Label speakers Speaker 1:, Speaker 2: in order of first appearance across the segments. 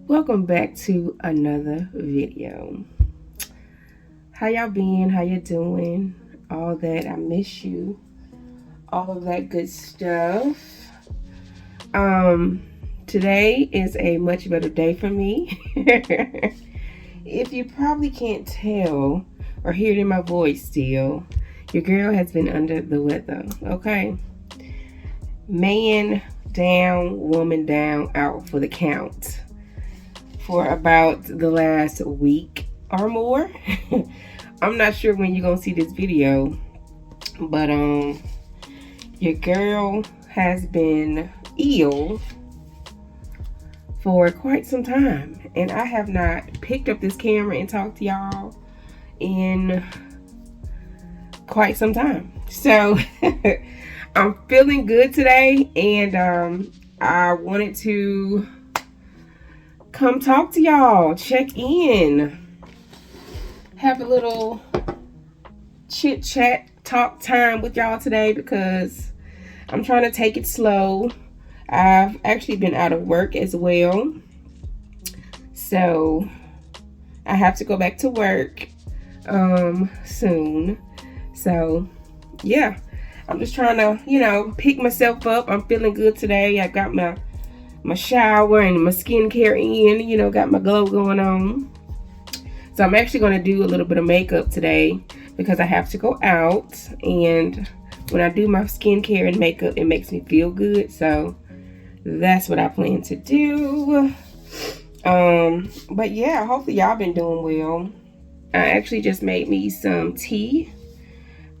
Speaker 1: Welcome back to another video. How y'all been? How you doing? All that. I miss you. All of that good stuff. Today is a much better day for me. If you probably can't tell or hear it in my voice still, your girl has been under the weather, okay? Man down, woman down, out for the count for about the last week or more. I'm not sure when you're gonna see this video, but your girl has been ill for quite some time, and I have not picked up this camera and talked to y'all in quite some time. So I'm feeling good today, and I wanted to come talk to y'all, check in, have a little chit chat talk time with y'all today, because I'm trying to take it slow. I've actually been out of work as well, so I have to go back to work soon. So yeah, I'm just trying to pick myself up. I'm feeling good today. I got my shower and my skincare in, got my glow going on. So I'm actually going to do a little bit of makeup today because I have to go out, and when I do my skincare and makeup, it makes me feel good. So that's what I plan to do. But yeah, hopefully y'all been doing well. I actually just made me some tea.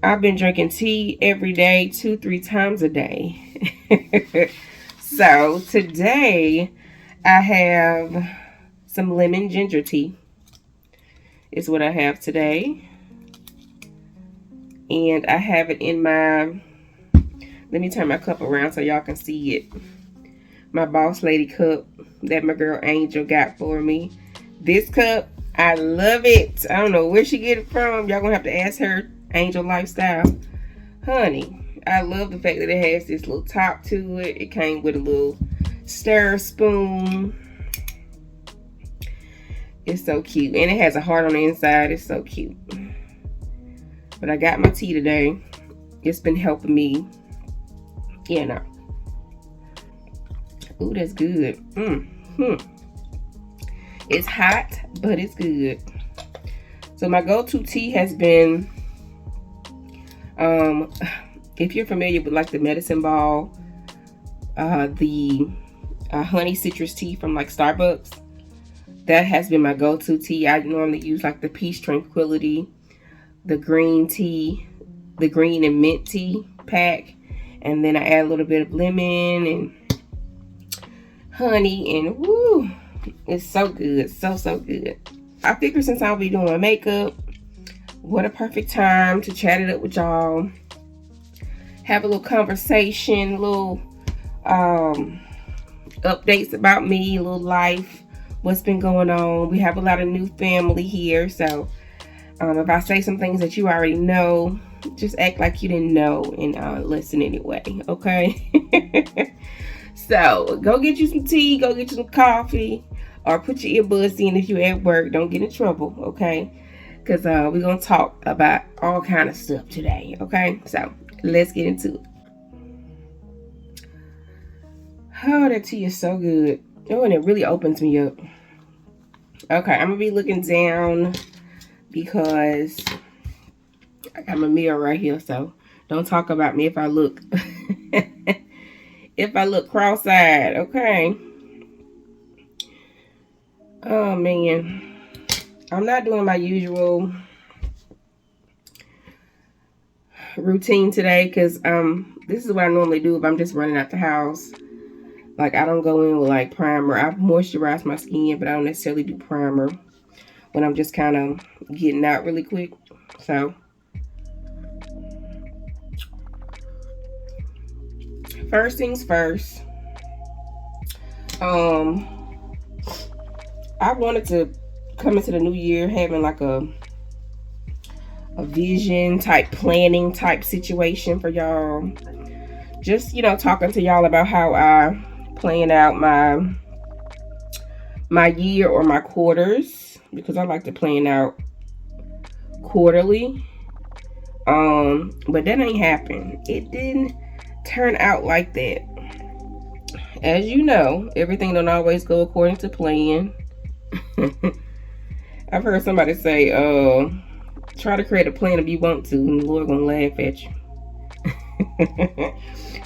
Speaker 1: I've been drinking tea every day, 2-3 times a day. So today I have some lemon ginger tea. Is what I have today. And I have it in my, let me turn my cup around so y'all can see it. My Boss Lady cup that my girl Angel got for me. This cup, I love it. I don't know where she get it from. Y'all gonna have to ask her. Angel Lifestyle. Honey, I love the fact that it has this little top to it. It came with a little stir spoon. It's so cute. And it has a heart on the inside. It's so cute. But I got my tea today. It's been helping me. Ooh, that's good. It's hot, but it's good. So my go-to tea has been, if you're familiar with like the medicine ball, the honey citrus tea from like Starbucks, that has been my go-to tea. I normally use like the Peach Tranquility, the green tea, the green and mint tea pack, and then I add a little bit of lemon and honey, and woo, it's so good. So good. I figure since I'll be doing my makeup, what a perfect time to chat it up with y'all, have a little conversation, little updates about me, a little life, what's been going on. We have a lot of new family here, so if I say some things that you already know, just act like you didn't know and listen anyway, okay? So go get you some tea, go get you some coffee, or put your earbuds in if you're at work. Don't get in trouble, okay? Because we're going to talk about all kind of stuff today, okay? So let's get into it. Oh, that tea is so good. Oh, and it really opens me up. Okay, I'm going to be looking down because I got my mirror right here. So don't talk about me if I look if I look cross-eyed, okay? Oh, man. I'm not doing my usual routine today because this is what I normally do if I'm just running out the house. Like, I don't go in with like primer. I moisturize my skin, but I don't necessarily do primer when I'm just kind of getting out really quick. So first things first, I wanted to come into the new year having like a vision type, planning type situation for y'all. Just, talking to y'all about how I playing out my year or my quarters, because I like to plan out quarterly. But that ain't happened. It didn't turn out like that. As you know, everything don't always go according to plan. I've heard somebody say, try to create a plan if you want to, and the Lord gonna laugh at you.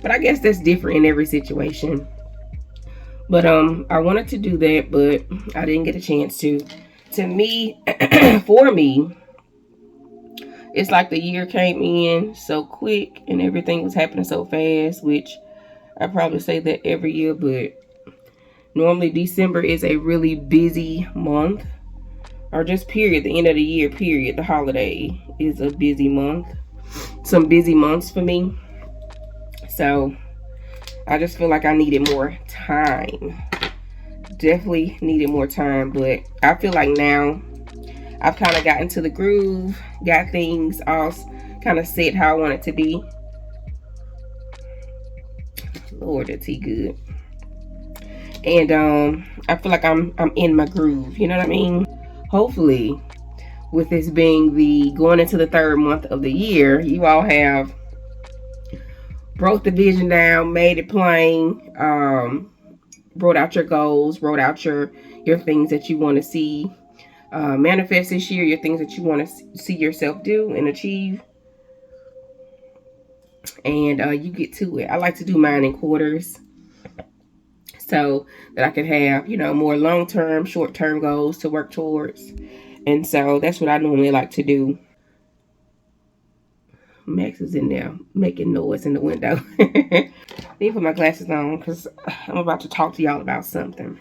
Speaker 1: But I guess that's different in every situation. But I wanted to do that, but I didn't get a chance to. To me, for me, it's like the year came in so quick and everything was happening so fast, which I probably say that every year, but normally December is a really busy month, or just period, the end of the year, period. The holiday is a busy month. Some busy months for me. So I just feel like I needed more time. Definitely needed more time, but I feel like now I've kind of gotten to the groove, got things all kind of set how I want it to be. Lord, that tea good. And I feel like I'm in my groove, you know what I mean? Hopefully, with this being the going into the third month of the year, you all have broke the vision down, made it plain, wrote out your goals, wrote out your things that you want to see manifest this year, your things that you want to see yourself do and achieve, and you get to it. I like to do mine in quarters so that I can have, you know, more long-term, short-term goals to work towards. And so that's what I normally like to do. Max is in there making noise in the window. Let me put my glasses on because I'm about to talk to y'all about something.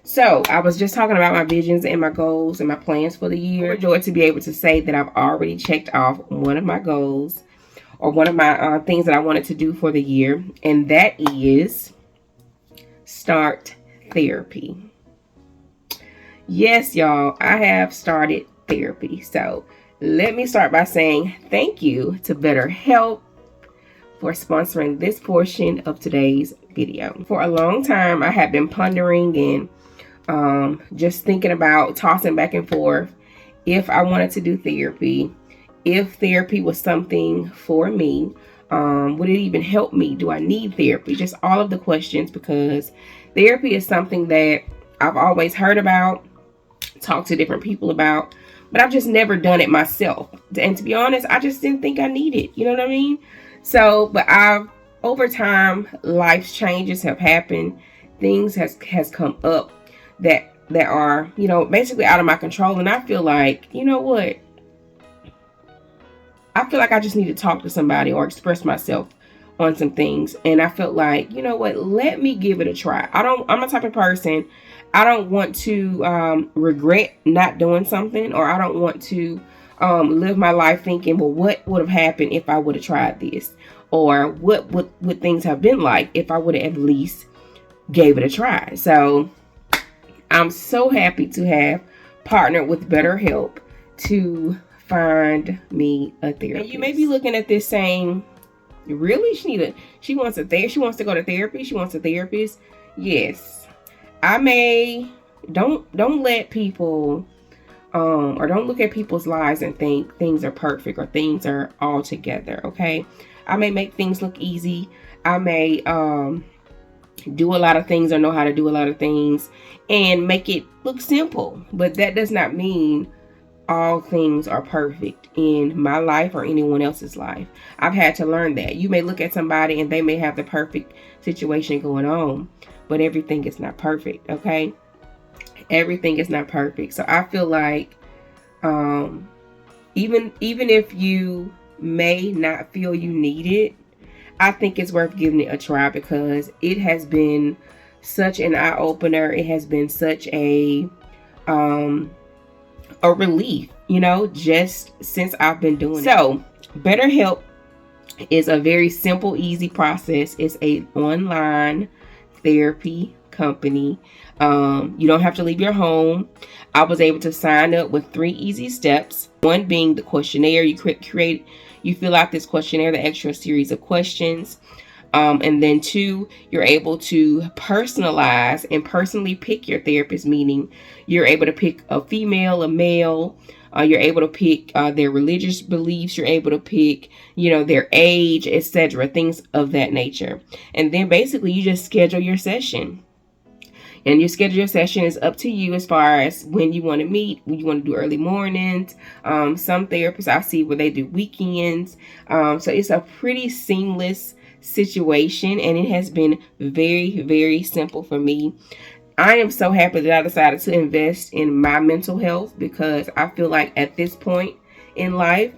Speaker 1: So I was just talking about my visions and my goals and my plans for the year. I'm overjoyed to be able to say that I've already checked off one of my goals, or one of my things that I wanted to do for the year, and that is start therapy. Yes, y'all, I have started therapy. So let me start by saying thank you to BetterHelp for sponsoring this portion of today's video. For a long time, I have been pondering and just thinking about, tossing back and forth, if I wanted to do therapy, if therapy was something for me, would it even help me? Do I need therapy? Just all of the questions, because therapy is something that I've always heard about, talked to different people about, but I've just never done it myself. And to be honest, I just didn't think I needed, you know what I mean? So, but over time, life's changes have happened. Things has come up that are, you know, basically out of my control. And I feel like, you know what? I feel like I just need to talk to somebody or express myself on some things. And I felt like, you know what? Let me give it a try. I'm the type of person, I don't want to regret not doing something, or I don't want to live my life thinking, well, what would have happened if I would have tried this? Or what would things have been like if I would have at least gave it a try? So I'm so happy to have partnered with BetterHelp to find me a therapist. And you may be looking at this saying, really? She wants to go to therapy? She wants a therapist? Yes. Don't let people or don't look at people's lives and think things are perfect or things are all together, okay? I may make things look easy. I may do a lot of things or know how to do a lot of things and make it look simple. But that does not mean all things are perfect in my life or anyone else's life. I've had to learn that. You may look at somebody and they may have the perfect situation going on, but everything is not perfect, okay? Everything is not perfect. So I feel like even if you may not feel you need it, I think it's worth giving it a try, because it has been such an eye-opener. It has been such a relief, you know, just since I've been doing it. So BetterHelp is a very simple, easy process. It's an online therapy company. You don't have to leave your home. I was able to sign up with 3 easy steps. One being the questionnaire. You fill out this questionnaire, the extra series of questions. And then 2, you're able to personalize and personally pick your therapist, meaning you're able to pick a female, a male. You're able to pick their religious beliefs. You're able to pick, their age, etc., things of that nature. And then basically you just schedule your session. And your schedule session is up to you as far as when you want to meet, when you want to do early mornings. Some therapists I see where they do weekends. So it's a pretty seamless situation, and it has been very, very simple for me. I am so happy that I decided to invest in my mental health, because I feel like at this point in life,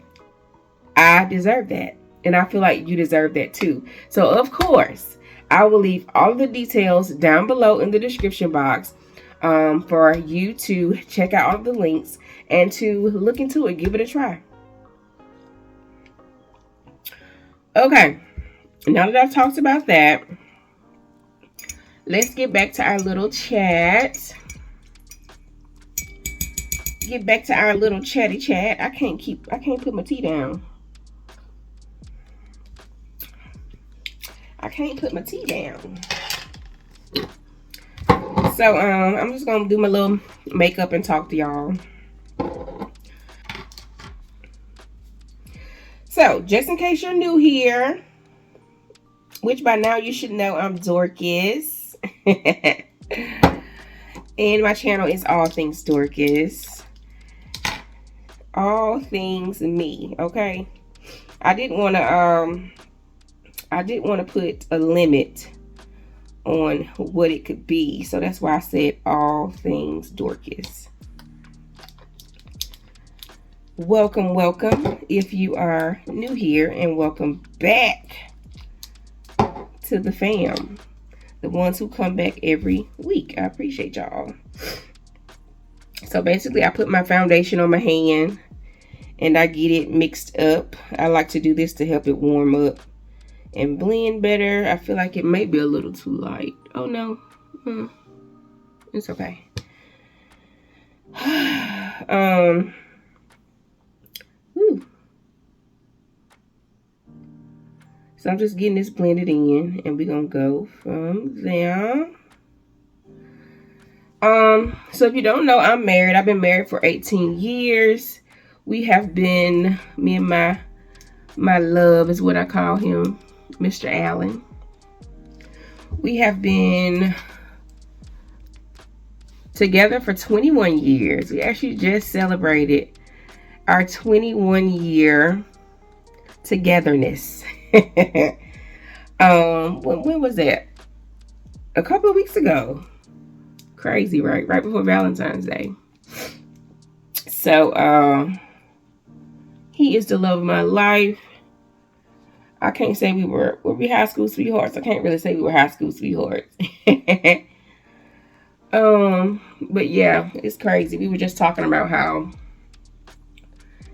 Speaker 1: I deserve that. And I feel like you deserve that too. So of course, I will leave all of the details down below in the description box for you to check out all of the links and to look into it. Give it a try. Okay, now that I've talked about that, let's get back to our little chat. Get back to our little chatty chat. I can't put my tea down. I can't put my tea down. So I'm just gonna do my little makeup and talk to y'all. So just in case you're new here, which by now you should know, I'm Dorcas. And my channel is All Things Dorcas. All things me, okay? I didn't want to put a limit on what it could be, so that's why I said All Things Dorcas. Welcome if you are new here, and welcome back to the fam, the ones who come back every week. I appreciate y'all. So basically, I put my foundation on my hand and I get it mixed up. I like to do this to help it warm up and blend better. I feel like it may be a little too light. Oh no, it's okay. So I'm just getting this blended in, and we're gonna go from there. So if you don't know, I'm married. I've been married for 18 years. We have been, me and my love is what I call him, Mr. Allen. We have been together for 21 years. We actually just celebrated our 21-year togetherness. When was that? A couple of weeks ago. Crazy, right? Right before Valentine's Day. So, he is the love of my life. I can't say were we high school sweethearts. I can't really say we were high school sweethearts. But yeah, it's crazy. We were just talking about how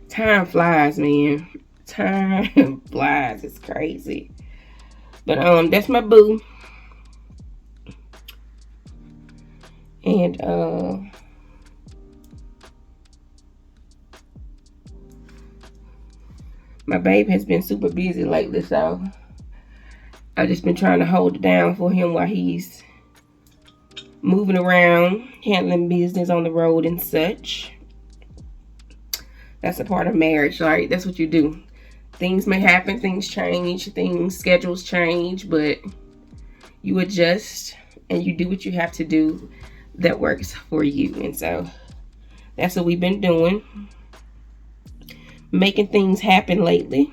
Speaker 1: time flies, man. Time flies. It's crazy. But that's my boo. And my babe has been super busy lately, so I've just been trying to hold it down for him while he's moving around, handling business on the road and such. That's a part of marriage, right? That's what you do. Things may happen, things change, schedules change, but you adjust and you do what you have to do that works for you. And so that's what we've been doing, making things happen lately.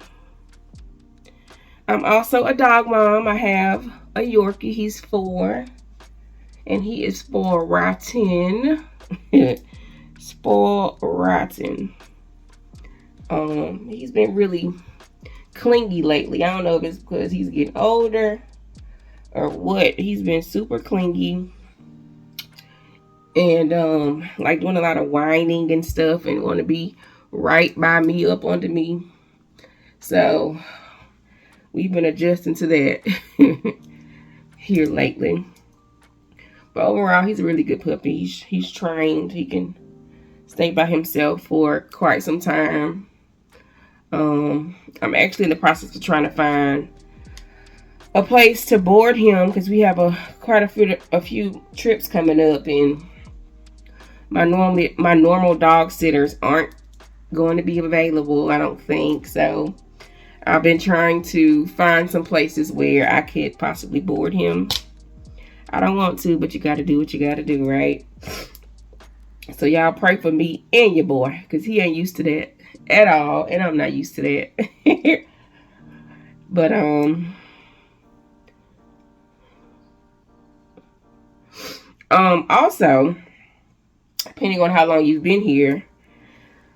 Speaker 1: I'm also a dog mom. I have a Yorkie. He's 4, and he is spoiled rotten. Spoiled rotten. He's been really clingy lately. I don't know if it's because he's getting older or what. He's been super clingy and like doing a lot of whining and stuff, and want to be right by me, up under me. So we've been adjusting to that here lately. But overall, he's a really good puppy. He's trained. He can stay by himself for quite some time. I'm actually in the process of trying to find a place to board him because we have quite a few trips coming up, and my normal dog sitters aren't going to be available, I don't think. So I've been trying to find some places where I could possibly board him. I don't want to, but you got to do what you got to do, right? So y'all pray for me and your boy, because he ain't used to that at all, and I'm not used to that. But also, depending on how long you've been here,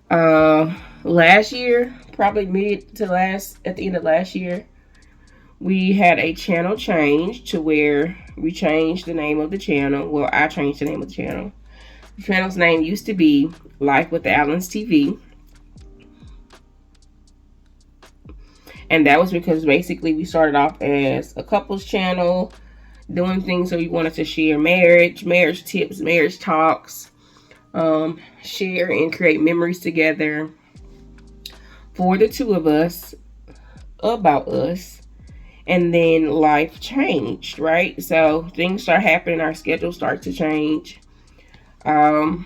Speaker 1: last year, probably at the end of last year, we had a channel change to where we changed the name of the channel. Well, I changed the name of the channel. The channel's name used to be Life with the Allens TV. And that was because basically we started off as a couples channel, doing things so we wanted to share marriage tips, marriage talks, share and create memories together for the two of us, about us. And then life changed, right? So things start happening, our schedule starts to change. And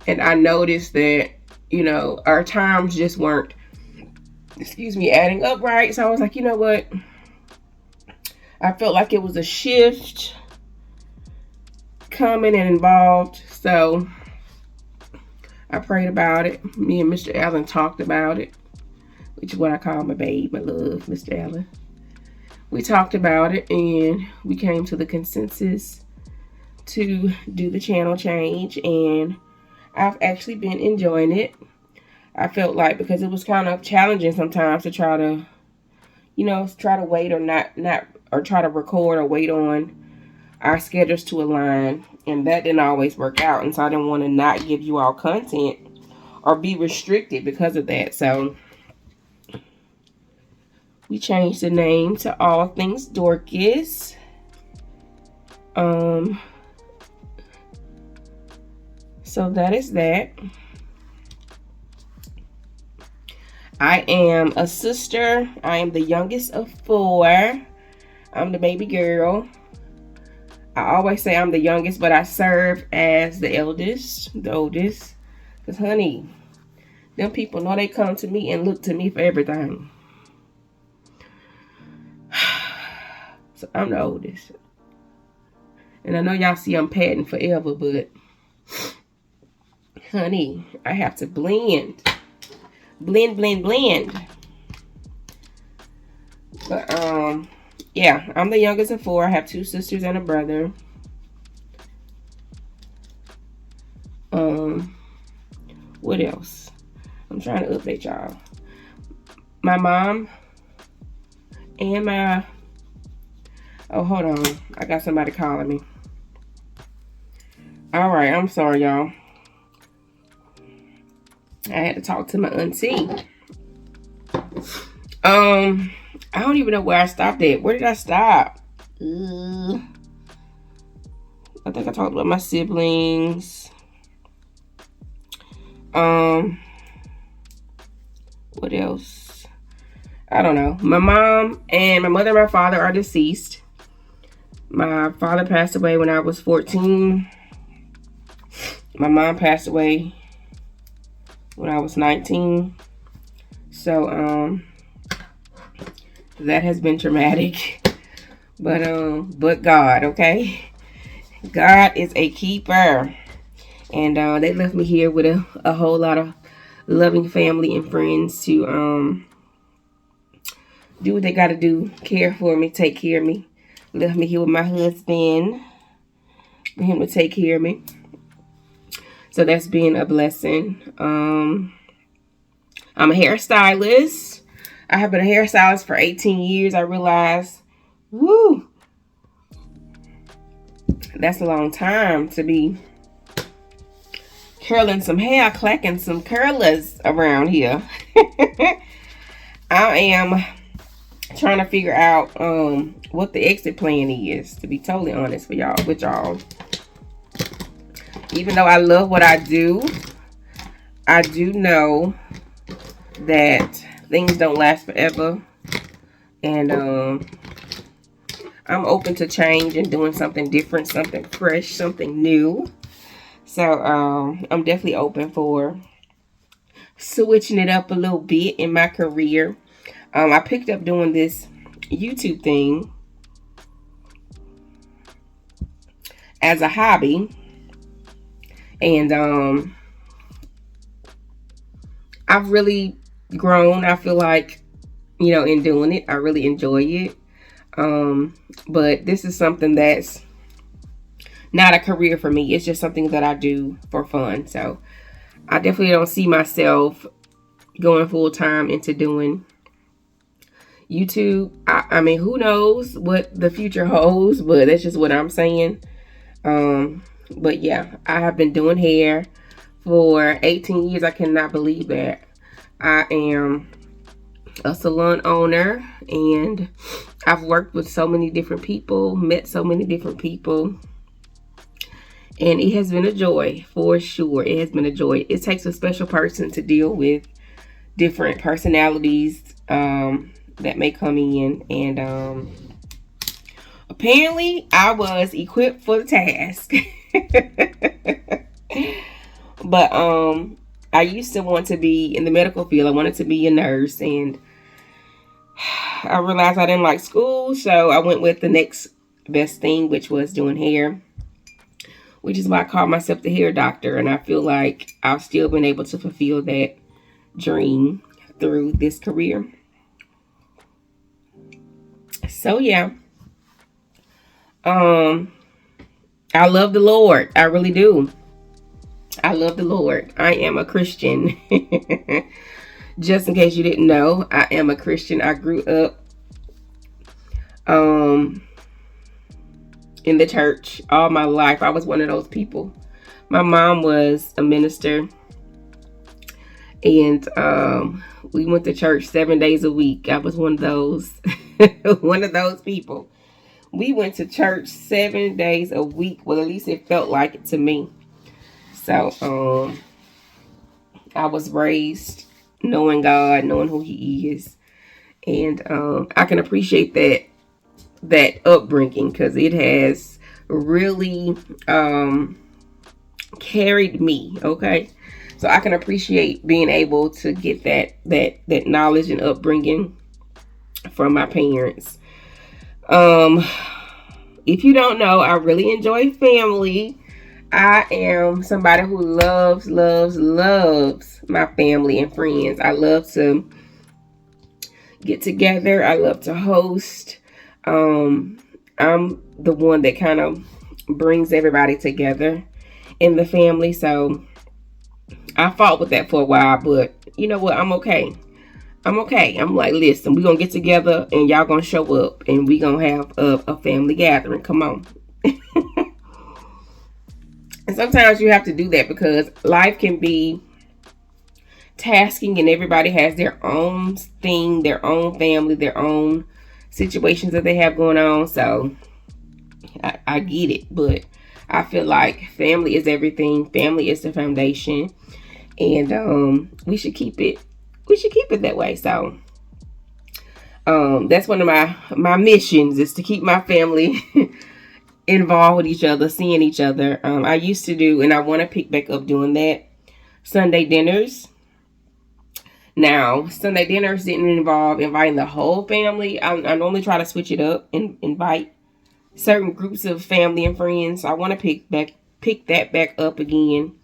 Speaker 1: I noticed that, our times just weren't, adding up right. So I was like, you know what? I felt like it was a shift coming and involved. So I prayed about it. Me and Mr. Allen talked about it, which is what I call my babe, my love, Mr. Allen. We talked about it and we came to the consensus to do the channel change, and I've actually been enjoying it. I felt like, because it was kind of challenging sometimes to try to, wait or not, or try to record or wait on our schedules to align, and that didn't always work out. And so I didn't want to not give you all content or be restricted because of that. So we changed the name to All Things Dorcas. So that is that. I am a sister. I am the youngest of 4. I'm the baby girl. I always say I'm the youngest, but I serve as the oldest. Because, honey, them people know they come to me and look to me for everything. So I'm the oldest. And I know y'all see I'm padding forever, but, honey, I have to blend. Blend. But, yeah, I'm the youngest of 4. I have 2 sisters and a brother. What else? I'm trying to update y'all. My mom and oh, hold on. I got somebody calling me. All right, I'm sorry, y'all. I had to talk to my auntie. I don't even know where I stopped at. Where did I stop? I think I talked about my siblings. What else? I don't know. My mom and my mother and my father are deceased. My father passed away when I was 14. My mom passed away when I was 19. So, that has been traumatic. But God, okay? God is a keeper. And they left me here with a whole lot of loving family and friends to do what they got to do, care for me, take care of me. Left me here with my husband for him to take care of me. So that's been a blessing. I'm a hairstylist. I have been a hairstylist for 18 years. I realized, woo, that's a long time to be curling some hair, clacking some curlers around here. I am trying to figure out what the exit plan is, to be totally honest with y'all. Even though I love what I do know that things don't last forever. And I'm open to change and doing something different, something fresh, something new. So I'm definitely open for switching it up a little bit in my career. I picked up doing this YouTube thing as a hobby. And I've really grown. I feel like, you know, in doing it, I really enjoy it. But this is something that's not a career for me. It's just something that I do for fun. So I definitely don't see myself going full time into doing YouTube. I mean, who knows what the future holds, but that's just what I'm saying. But yeah, I have been doing hair for 18 years. I cannot believe that. I am a salon owner, and I've worked with so many different people, met so many different people, and it has been a joy for sure. It has been a joy. It takes a special person to deal with different personalities that may come in, and apparently I was equipped for the task. But I used to want to be in the medical field. I wanted to be a nurse, and I realized I didn't like school, so I went with the next best thing, which was doing hair, which is why I call myself the hair doctor. And I feel like I've still been able to fulfill that dream through this career. So yeah, I love the Lord. I really do. I love the Lord. I am a Christian. Just in case you didn't know, I am a Christian. I grew up in the church all my life. I was one of those people. My mom was a minister, and we went to church 7 days a week. I was one of those one of those people. We went to church 7 days a week. Well, at least it felt like it to me. So I was raised knowing God, knowing who He is, and I can appreciate that upbringing, because it has really carried me. Okay, so I can appreciate being able to get that knowledge and upbringing from my parents. If you don't know, I really enjoy family. I am somebody who loves my family and friends. I love to get together. I love to host. I'm the one that kind of brings everybody together in the family. So I fought with that for a while, but you know what? I'm okay. I'm like, listen, we're going to get together and y'all going to show up and we're going to have a family gathering. Come on. And sometimes you have to do that because life can be tasking and everybody has their own thing, their own family, their own situations that they have going on. So I get it, but I feel like family is everything. Family is the foundation, and we should keep it that way. So that's one of my missions, is to keep my family involved with each other, seeing each other. I used to do, and I want to pick back up doing that, Sunday dinners. Now, Sunday dinners didn't involve inviting the whole family. I normally try to switch it up and invite certain groups of family and friends. I want to pick that back up again.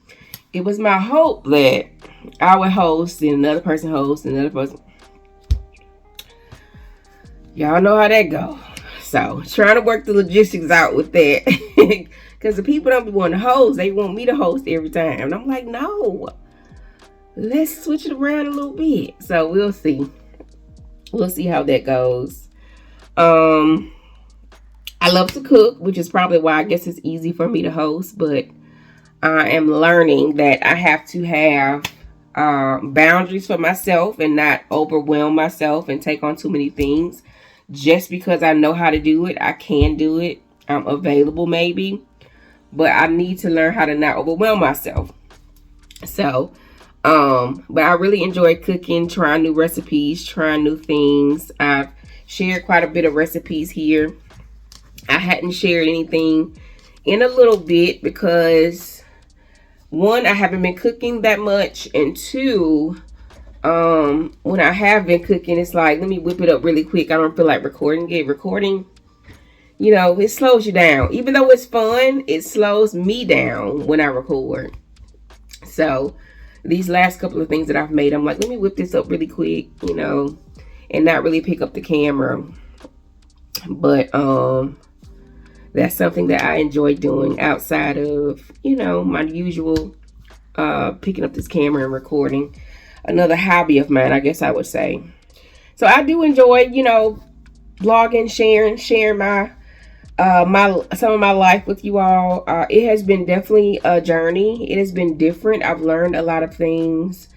Speaker 1: It was my hope that I would host and another person host and another person. Y'all know how that go. So trying to work the logistics out with that, because the people don't be wanting to host. They want me to host every time, and I'm like, no, let's switch it around a little bit. So we'll see how that goes. I love to cook, which is probably why I guess it's easy for me to host, but I am learning that I have to have boundaries for myself and not overwhelm myself and take on too many things. Just because I know how to do it, I can do it. I'm available maybe, but I need to learn how to not overwhelm myself. So, but I really enjoy cooking, trying new recipes, trying new things. I've shared quite a bit of recipes here. I hadn't shared anything in a little bit because, one, I haven't been cooking that much, and two, when I have been cooking, it's like, let me whip it up really quick. I don't feel like recording it. Recording, you know, it slows you down. Even though it's fun, it slows me down when I record. So these last couple of things that I've made, I'm like, let me whip this up really quick, you know, and not really pick up the camera. But that's something that I enjoy doing outside of, you know, my usual picking up this camera and recording. Another hobby of mine, I guess I would say. So I do enjoy, you know, blogging, sharing my some of my life with you all. It has been definitely a journey. It has been different. I've learned a lot of things.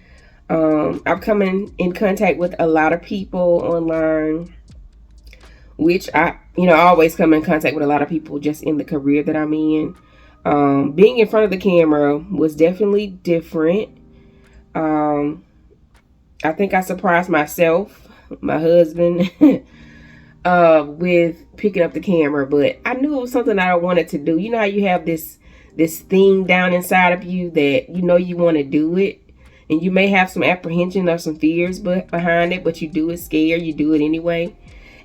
Speaker 1: I've come in contact with a lot of people online, which I always come in contact with a lot of people just in the career that I'm in. Being in front of the camera was definitely different. I think I surprised myself, my husband, with picking up the camera, but I knew it was something I wanted to do. You know how you have this thing down inside of you that you know you want to do it, and you may have some apprehension or some fears behind it, but you do it scared, you do it anyway.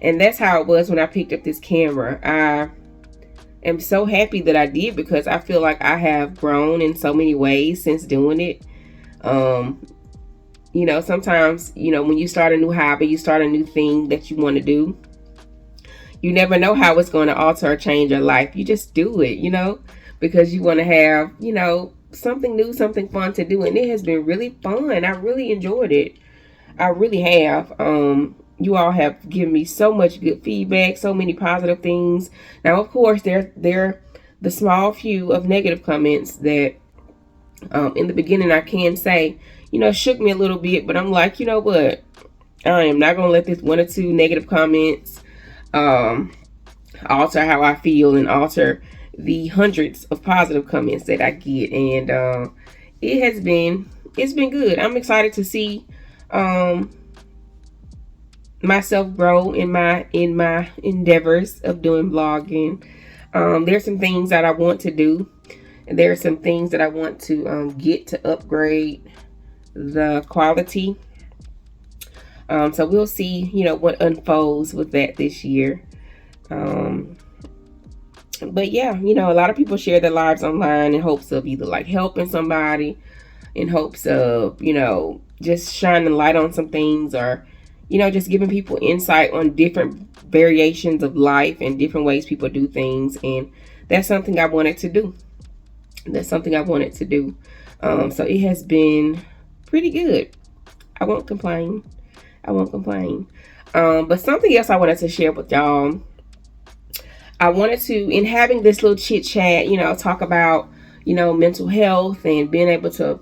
Speaker 1: And that's how it was when I picked up this camera. I am so happy that I did, because I feel like I have grown in so many ways since doing it. You know, sometimes, you know, when you start a new hobby, you start a new thing that you want to do, you never know how it's going to alter or change your life. You just do it, you know, because you want to have, you know, something new, something fun to do. And it has been really fun. I really enjoyed it. I really have. You all have given me so much good feedback, so many positive things. Now, of course, there the small few of negative comments that in the beginning, I can say, you know, shook me a little bit, but I'm like, you know what? I am not going to let this one or two negative comments alter how I feel and alter the hundreds of positive comments that I get. And it's been good. I'm excited to see myself grow in my endeavors of doing vlogging. There's some things that I want to do. There are some things that I want to get to upgrade the quality. So we'll see, you know, what unfolds with that this year. But yeah, you know, a lot of people share their lives online in hopes of either like helping somebody, in hopes of, you know, just shining light on some things, or, you know, just giving people insight on different variations of life and different ways people do things. And that's something I wanted to do. So it has been pretty good. I won't complain. But something else I wanted to share with y'all. I wanted to, in having this little chit chat, you know, talk about, you know, mental health and being able to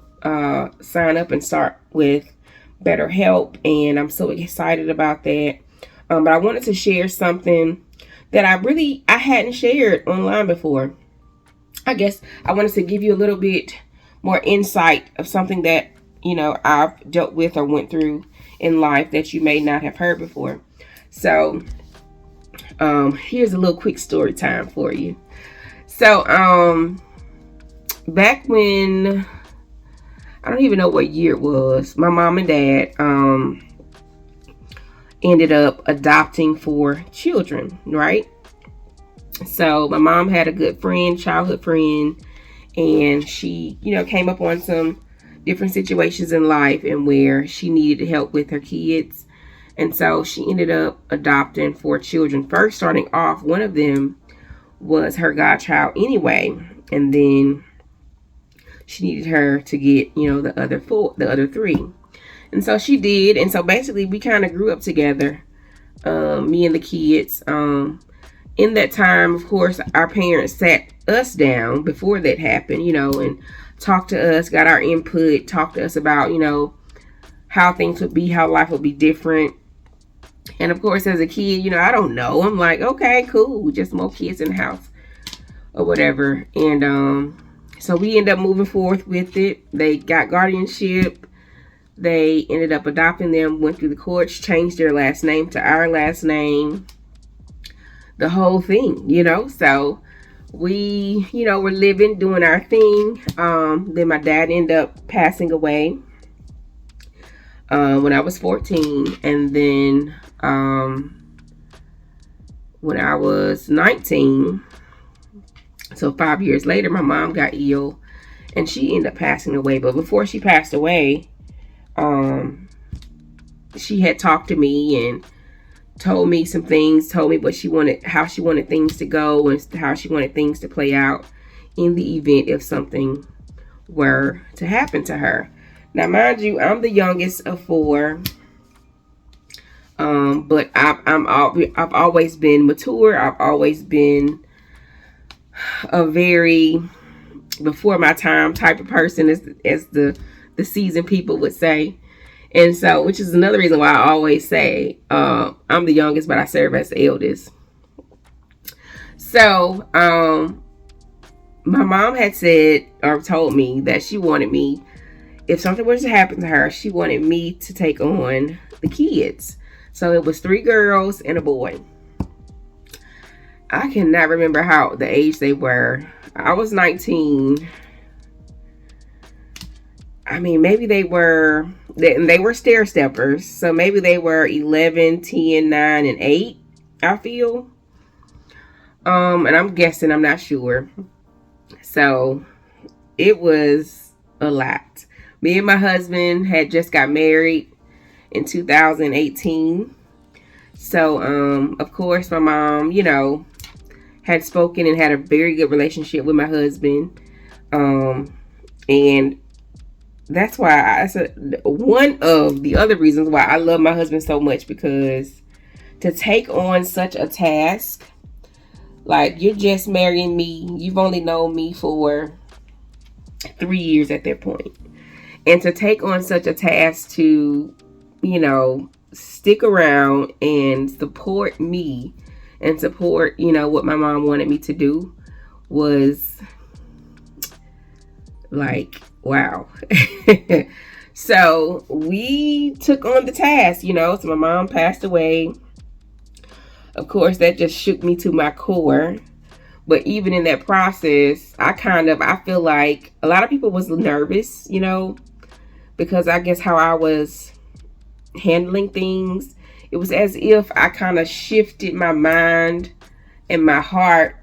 Speaker 1: sign up and start with BetterHelp. And I'm so excited about that. But I wanted to share something that I hadn't shared online before. I guess I wanted to give you a little bit more insight of something that, you know, I've dealt with or went through in life that you may not have heard before. So here's a little quick story time for you. So back when, I don't even know what year it was, my mom and dad ended up adopting 4 children, right? So my mom had a good friend, childhood friend, and she, you know, came up on some different situations in life and where she needed help with her kids. And so she ended up adopting 4 children. First, starting off, one of them was her godchild anyway. And then she needed her to get, you know, the other 3. And so she did. And so basically we kind of grew up together, me and the kids. In that time, of course, our parents sat us down before that happened, you know, and talked to us, got our input, talked to us about, you know, how things would be, how life would be different. And of course, as a kid, you know, I don't know. I'm like, okay, cool, just more kids in the house or whatever. And so we end up moving forth with it. They got guardianship. They ended up adopting them, went through the courts, changed their last name to our last name, the whole thing, So we, were living, doing our thing. Then my dad ended up passing away when I was 14. And then when I was 19, so 5 years later, my mom got ill and she ended up passing away. But before she passed away, she had talked to me and told me some things, told me how she wanted things to go and how she wanted things to play out in the event if something were to happen to her. Now, mind you, I'm the youngest of 4, but I've always been mature. I've always been a very before my time type of person, as the seasoned people would say. And so, which is another reason why I always say I'm the youngest, but I serve as the eldest. So, my mom had said or told me that she wanted me, if something was to happen to her, she wanted me to take on the kids. So it was 3 girls and a boy. I cannot remember the age they were. I was 19. I mean, maybe they were stair steppers. So maybe they were 11, 10, 9, and 8, I feel. And I'm guessing, I'm not sure. So it was a lot. Me and my husband had just got married in 2018. So, of course, my mom, had spoken and had a very good relationship with my husband. And that's why I said one of the other reasons why I love my husband so much, because to take on such a task, like, you're just marrying me. You've only known me for 3 years at that point. And to take on such a task to, stick around and support me and support, what my mom wanted me to do was like, wow. So we took on the task, so my mom passed away. Of course, that just shook me to my core. But even in that process, I feel like a lot of people was nervous, because I guess how I was handling things, it was as if I kind of shifted my mind and my heart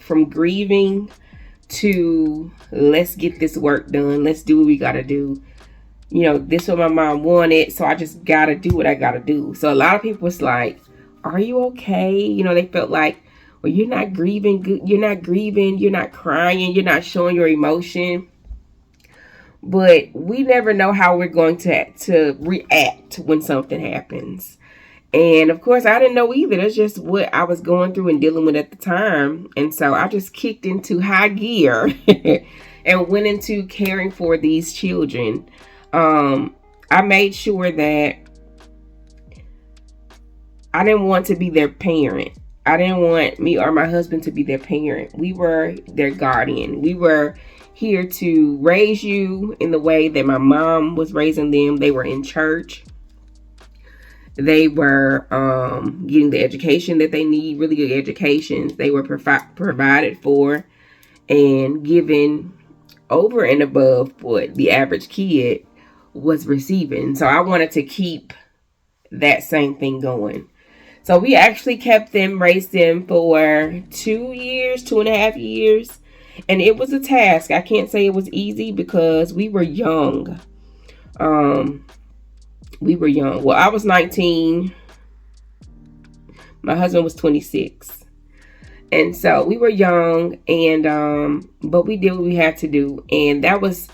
Speaker 1: from grieving to, let's get this work done. Let's do what we got to do. This is what my mom wanted, so I just got to do what I got to do. So a lot of people was like, are you okay? They felt like, well, you're not grieving good. You're not grieving. You're not crying. You're not showing your emotion. But we never know how we're going to react when something happens. And of course, I didn't know either. That's just what I was going through and dealing with at the time. And so I just kicked into high gear and went into caring for these children. I made sure that I didn't want to be their parent. I didn't want me or my husband to be their parent. We were their guardian. We were here to raise you in the way that my mom was raising them. They were in church. They were getting the education that they need, really good educations. They were provided for and given over and above what the average kid was receiving. So I wanted to keep that same thing going. So we actually kept them, raised them for 2 years, 2.5 years. And it was a task. I can't say it was easy because we were young. Well, I was 19. My husband was 26. And so we were young, and but we did what we had to do. And that was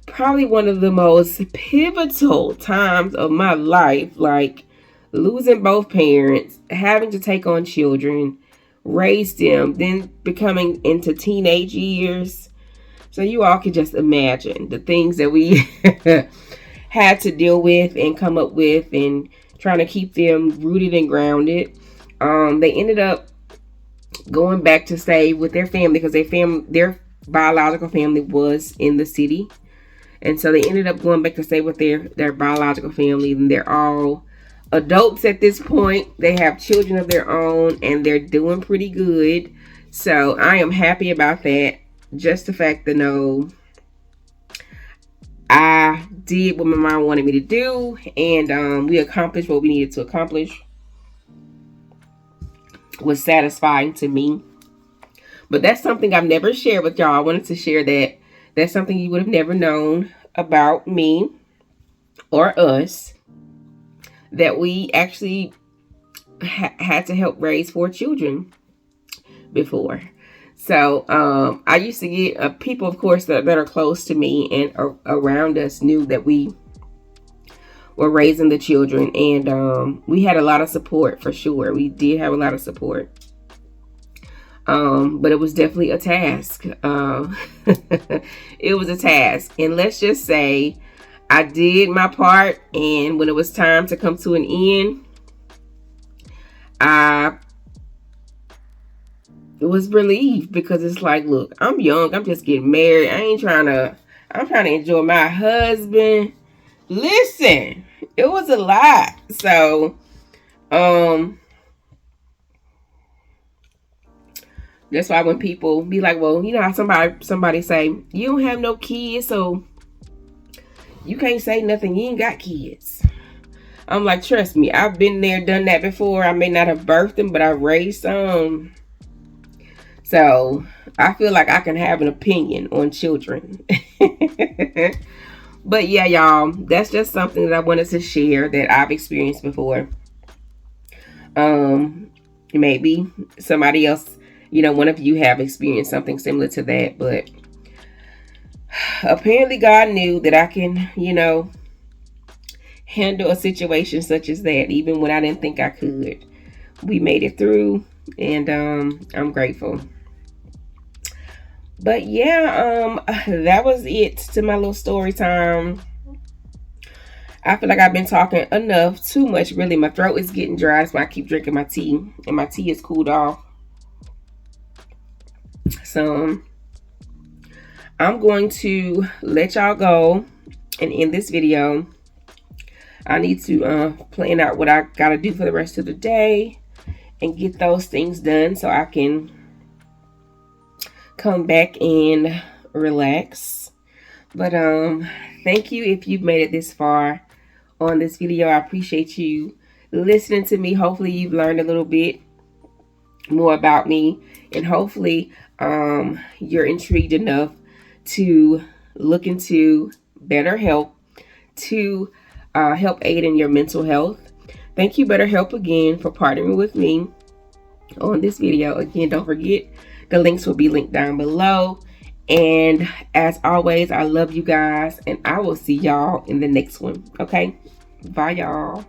Speaker 1: probably one of the most pivotal times of my life. Like, losing both parents, having to take on children, raise them, then becoming into teenage years. So you all could just imagine the things that we had to deal with and come up with, and trying to keep them rooted and grounded. They ended up going back to stay with their family because their biological family was in the city. And so they ended up going back to stay with their biological family, and they're all adults at this point. They have children of their own, and they're doing pretty good. So I am happy about that. Just the fact to know I did what my mom wanted me to do, and we accomplished what we needed to accomplish. Was satisfying to me. But that's something I've never shared with y'all. I wanted to share that. That's something you would have never known about me or us. That we actually had to help raise 4 children before. So I used to get people, of course, that are close to me and around us knew that we were raising the children, and we had a lot of support for sure. We did have a lot of support. But it was definitely a task. It was a task. And let's just say I did my part, and when it was time to come to an end, I was relieved, because it's like, look, I'm young. I'm just getting married. I'm trying to enjoy my husband. Listen, it was a lot. So, that's why when people be like, well, you know how somebody say, you don't have no kids, so you can't say nothing. You ain't got kids. I'm like, trust me, I've been there, done that before. I may not have birthed them, but I've raised some. So I feel like I can have an opinion on children. But yeah, y'all, that's just something that I wanted to share that I've experienced before. Maybe somebody else, one of you have experienced something similar to that, but apparently God knew that I can, handle a situation such as that, even when I didn't think I could. We made it through, and I'm grateful. But yeah, that was it to my little story time. I feel like I've been talking enough, too much really. My throat is getting dry, so I keep drinking my tea, and my tea is cooled off. So I'm going to let y'all go and end this video. I need to plan out what I gotta do for the rest of the day and get those things done so I can come back and relax. But thank you if you've made it this far on this video. I appreciate you listening to me. Hopefully you've learned a little bit more about me, and hopefully you're intrigued enough to look into BetterHelp to help aid in your mental health. Thank you, BetterHelp, again for partnering with me on this video. Again, don't forget, the links will be linked down below. And as always, I love you guys, and I will see y'all in the next one. Okay? Bye, y'all.